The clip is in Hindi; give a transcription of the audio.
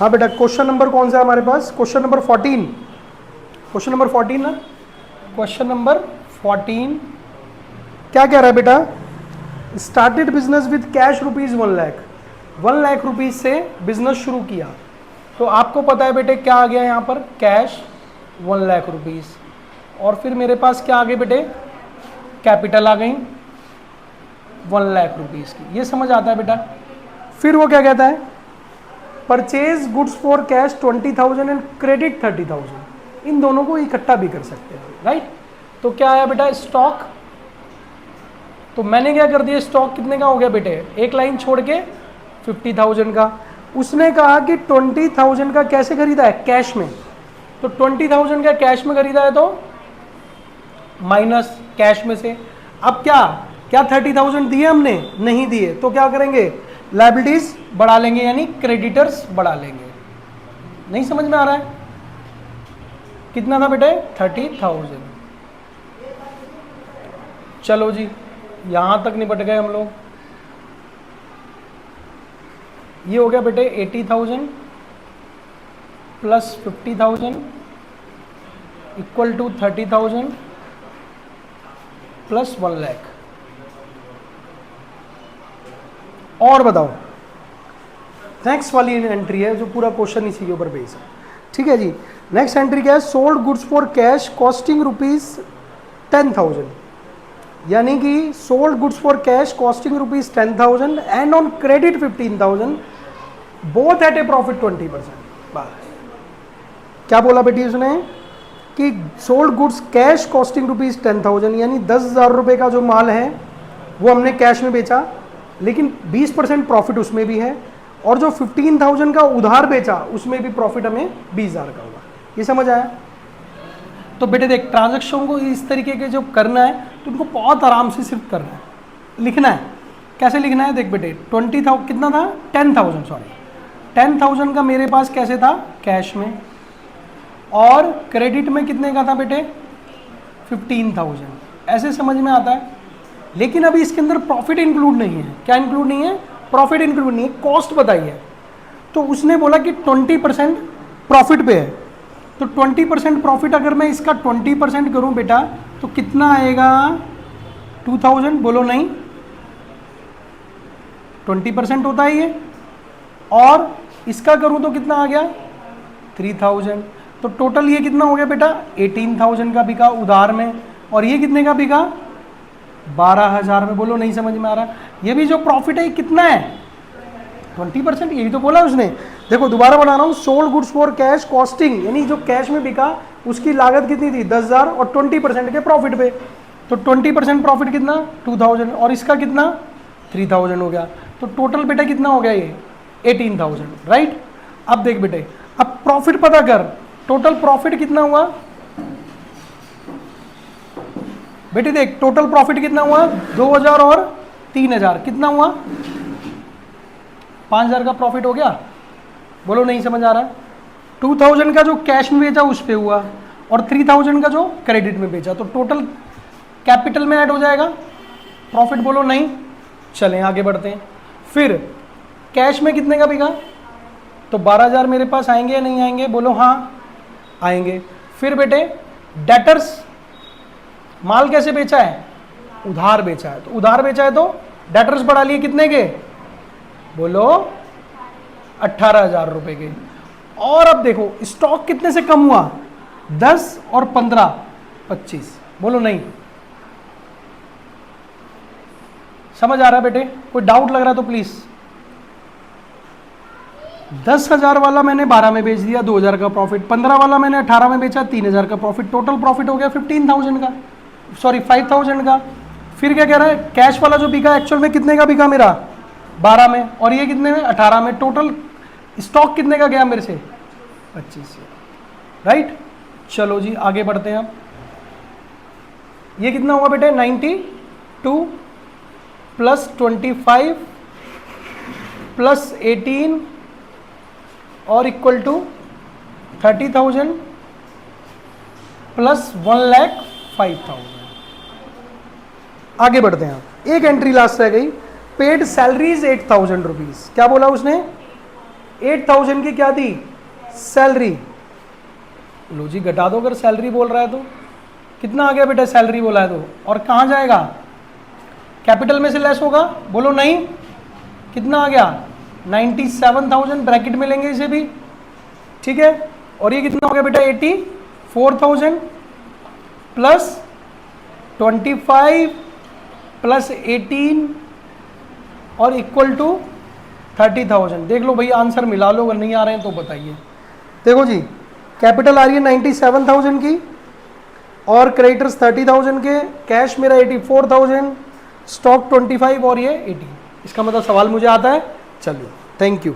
हाँ बेटा, क्वेश्चन नंबर कौन सा है हमारे पास? Question number 14। क्वेश्चन नंबर 14 ना? क्वेश्चन नंबर 14 क्या कह रहा है बेटा? Started business with cash rupees 1 lakh. 1 lakh rupees से बिजनेस शुरू किया। तो आपको पता है बेटे क्या आ गया यहाँ पर? Cash 1 lakh rupees. और फिर मेरे पास क्या आ गए बेटे? कैपिटल आ गई 1 लाख रुपीज की। ये समझ आता है बेटा? फिर वो क्या कहता है? Purchase goods for cash 20,000 and credit 30,000। इन दोनों को इकट्ठा भी कर सकते हैं, राइट? तो क्या आया बेटा? स्टॉक। तो मैंने क्या कर दिया? स्टॉक कितने का हो गया बेटे? एक लाइन छोड़ के 50,000 का। उसने कहा कि 20,000 का कैसे खरीदा है? कैश में। तो 20,000 का कैश में खरीदा है तो माइनस कैश में से। अब क्या 30,000 दिए हमने? नहीं दिए। तो क्या करेंगे? लायबिलिटीज बढ़ा लेंगे, यानी क्रेडिटर्स बढ़ा लेंगे। नहीं समझ में आ रहा है? कितना था बेटे? 30,000। चलो जी, यहां तक निपट गए हम लोग। ये हो गया बेटे 80,000 plus 50,000 equal to 30,000 plus 1 lakh. और बताओ, नेक्स्ट वाली एंट्री है जो पूरा क्वेश्चन इसी के ऊपर बेस है। ठीक है जी। नेक्स्ट एंट्री क्या है? Sold goods for cash costing rupees 10,000, यानी कि sold goods for cash costing rupees 10,000 and on credit 15,000, both at A profit 20%। क्या बोला बेटी उसने? कि sold goods cash costing rupees 10,000, यानी 10,000 रुपये का जो माल है वो हमने कैश में बेचा, लेकिन 20% प्रॉफिट उसमें भी है, और जो 15,000 का उधार बेचा उसमें भी प्रॉफिट हमें 20,000 का होगा। ये समझ आया? तो बेटे देख, ट्रांजैक्शन को इस तरीके के जो करना है तो उनको बहुत आराम से सिर्फ करना है, लिखना है। कैसे लिखना है? देख बेटे, 20,000 कितना था? 10,000, सॉरी 10,000 का मेरे पास कैसे था? कैश में। और क्रेडिट में कितने का था बेटे? 15,000। ऐसे समझ में आता है? लेकिन अभी इसके अंदर प्रॉफिट इंक्लूड नहीं है। क्या इंक्लूड नहीं है? प्रॉफिट इंक्लूड नहीं है, कॉस्ट बताई है। तो उसने बोला कि 20% प्रॉफिट पे है। तो 20% प्रॉफिट अगर मैं इसका 20% करूं बेटा तो कितना आएगा? 2,000। बोलो नहीं, 20% होता है ये। और इसका करूं तो कितना आ गया? 3,000। तो टोटल ये कितना हो गया बेटा? 18,000 का बिका उधार में, और ये कितने का बिका? 12,000 में। बोलो नहीं समझ में आ रहा? ये भी जो प्रॉफिट है कितना है? 20%। यही तो बोला उसने। देखो दोबारा बना रहा हूँ, sold goods for cash costing, यानी जो कैश में बिका उसकी लागत कितनी थी? 10,000, और 20% के प्रॉफिट पे। तो 20% प्रॉफिट कितना? 2,000, और इसका कितना? 3,000 हो गया। तो टोटल बेटा कितना हो गया? ये 18,000, राइट? अब देख बेटे, अब प्रॉफिट पता कर। टोटल प्रॉफिट कितना हुआ बेटे? देख, टोटल प्रॉफिट कितना हुआ? 2,000 और 3,000, कितना हुआ? 5,000 का प्रॉफिट हो गया। बोलो नहीं समझ आ रहा? 2,000 का जो कैश में बेचा उस पे हुआ, और 3,000 का जो क्रेडिट में बेचा, तो टोटल कैपिटल में ऐड हो जाएगा प्रॉफिट। बोलो नहीं। चलें आगे बढ़ते हैं। फिर कैश में कितने का बिका? तो 12,000 मेरे पास आएंगे या नहीं आएंगे? बोलो हाँ आएंगे। फिर बेटे डेटर्स, माल कैसे बेचा है? उधार बेचा है। तो उधार बेचा है तो डेटर्स बढ़ा लिए कितने के? बोलो 18,000 रुपए के। और अब देखो स्टॉक कितने से कम हुआ? 10 और 15, 25। बोलो नहीं। समझ आ रहा है बेटे? कोई डाउट लग रहा है तो प्लीज। 10,000 वाला मैंने 12 में बेच दिया, 2,000 का प्रॉफिट। 15 वाला मैंने 18 में बेचा, 3,000 का प्रॉफिट। टोटल प्रॉफिट हो गया 15,000 का, सॉरी 5,000 का। फिर क्या कह रहा है? कैश वाला जो बिका एक्चुअल में कितने का बिका मेरा? 12 में, और ये कितने में? 18 में। टोटल स्टॉक कितने का गया मेरे से? 25, राइट? चलो जी आगे बढ़ते हैं। अब ये कितना हुआ बेटे? 92 प्लस 25 प्लस 18 और इक्वल टू 30,000 प्लस 1,05,000। आगे बढ़ते हैं। एक एंट्री लास्ट रह गई, पेड सैलरीज 8,000 रुपीज। क्या बोला उसने? 8,000 की क्या थी? सैलरी। लो जी घटा दो, अगर सैलरी बोल रहा है तो कितना आ गया बेटा? सैलरी बोला है तो, और कहाँ जाएगा? कैपिटल में से लेस होगा, बोलो नहीं। कितना आ गया? 97,000, ब्रैकेट में लेंगे इसे भी, ठीक है। और ये कितना हो गया बेटा? 84,000 प्लस 25 प्लस 18 और इक्वल टू 30,000। देख लो भैया, आंसर मिला लो, अगर नहीं आ रहे हैं तो बताइए। देखो जी, कैपिटल आ रही है 97,000 की और क्रेडिटर्स 30,000 के, कैश मेरा 84,000, स्टॉक 25 और ये 18। इसका मतलब सवाल मुझे आता है। चलिए, थैंक यू।